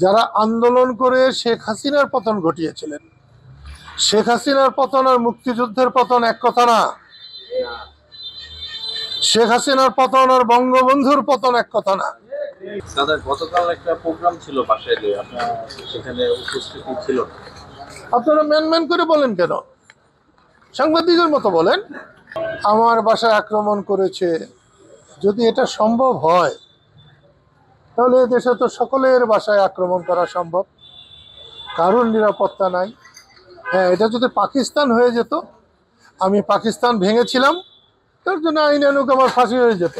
যারা আন্দোলন করে শেখ হাসিনার পতন ঘটিয়েছিলেন, শেখ হাসিনার পতন আর মুক্তিযুদ্ধের পতন এক কথা না। শেখ হাসিনার পতন আর বঙ্গবন্ধুর পতন এক কথা না। গতকাল একটা প্রোগ্রাম ছিল বাসায়, আপনার সেখানে উপস্থিতি ছিল। আপনারা ম্যান করে বলেন কেন? সাংবাদিকের মতো বলেন। আমার বাসায় আক্রমণ করেছে, যদি এটা সম্ভব হয় তাহলে দেশে তো সকলের বাসায় আক্রমণ করা সম্ভব, কারোর নিরাপত্তা নাই। হ্যাঁ, এটা যদি পাকিস্তান হয়ে যেত, আমি পাকিস্তান ভেঙেছিলাম, তার জন্য আইনানুক আমার ফাঁসি হয়ে যেত,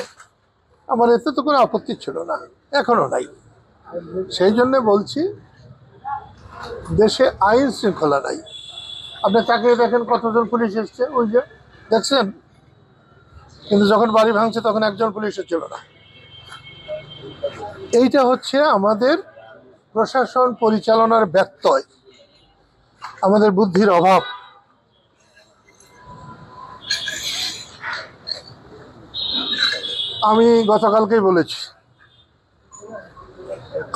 আমার এতে তো কোনো আপত্তি ছিল না, এখনো নাই। সেই জন্য বলছি, দেশে আইন শৃঙ্খলা নাই। আপনি তাকে দেখেন কতজন পুলিশ এসছে, ওই যে দেখছেন, কিন্তু যখন বাড়ি ভাঙছে তখন একজন পুলিশও ছিল না। এইটা হচ্ছে আমাদের প্রশাসন পরিচালনার ব্যত্যয়, আমাদের বুদ্ধির অভাব। আমি গতকালকেই বলেছি,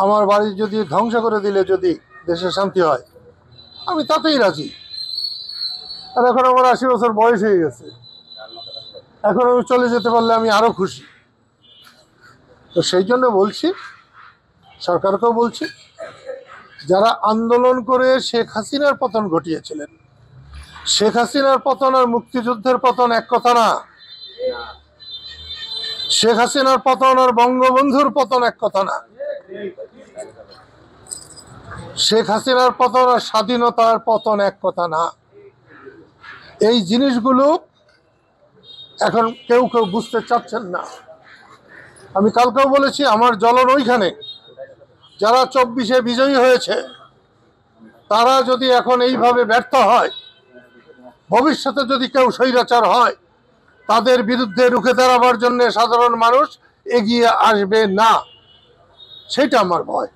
আমার বাড়ি যদি ধ্বংস করে দিলে যদি দেশে শান্তি হয়, আমি তাতেই রাজি। আর এখন আমার 80 বছর বয়স হয়ে গেছে, এখন আমি চলে যেতে পারলে আমি আরো খুশি। তো সেই জন্য বলছি, সরকারকেও বলছি, যারা আন্দোলন করে শেখ হাসিনার পতন ঘটিয়েছিলেন, শেখ হাসিনার পতন আর মুক্তিযুদ্ধের পতন এক কথা না। শেখ হাসিনার পতন আর বঙ্গবন্ধুর পতন এক কথা না। শেখ হাসিনার পতন আর স্বাধীনতার পতন এক কথা না। এই জিনিসগুলো এখন কেউ বুঝতে চাচ্ছেন না। আমি কালকেও বলেছি, আমার জ্বলন ওইখানে, যারা 24-এ বিজয়ী হয়েছে তারা যদি এখন এইভাবে ব্যর্থ হয়, ভবিষ্যতে যদি কেউ স্বৈরাচার হয়, তাদের বিরুদ্ধে রুখে দাঁড়াবার জন্য সাধারণ মানুষ এগিয়ে আসবে না, সেটা আমার ভয়।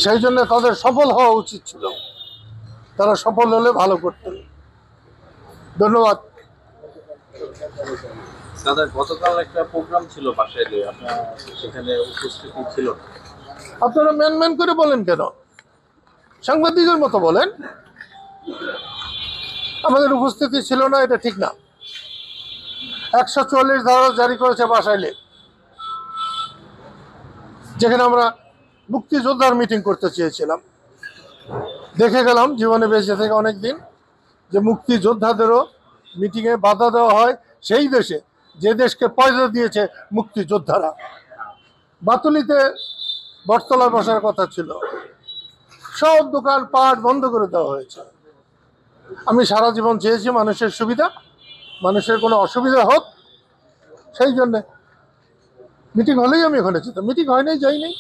সেই জন্য তাদের সফল হওয়া উচিত ছিল, তারা সফল হলে ভালো করতেন। ধন্যবাদ। গতকাল একটা প্রোগ্রাম ছিল বাসায়, আপনার সেখানে উপস্থিতি ছিল। আপনারা ম্যান করে বলেন কেন? সাংবাদিকের মতো বলেন। আমাদের উপস্থিতি ছিল না, এটা ঠিক না। 144 ধারা জারি করেছে বাসাইলে, যেখানে আমরা মুক্তিযোদ্ধার মিটিং করতে চেয়েছিলাম। দেখে গেলাম জীবনে বেঁচে থেকে অনেকদিন, যে মুক্তিযোদ্ধাদেরও মিটিংয়ে বাধা দেওয়া হয় সেই দেশে, যে দেশকে পয়সা দিয়েছে মুক্তিযোদ্ধারা। বাতুলিতে বটতলায় বসার কথা ছিল, সব দোকান পাট বন্ধ করে দেওয়া হয়েছে। আমি সারা জীবন চেয়েছি মানুষের সুবিধা, মানুষের কোনো অসুবিধা হোক, সেই জন্যে মিটিং হলেই আমি ওখানে যেতাম। মিটিং হয় নাই, যাই নাই।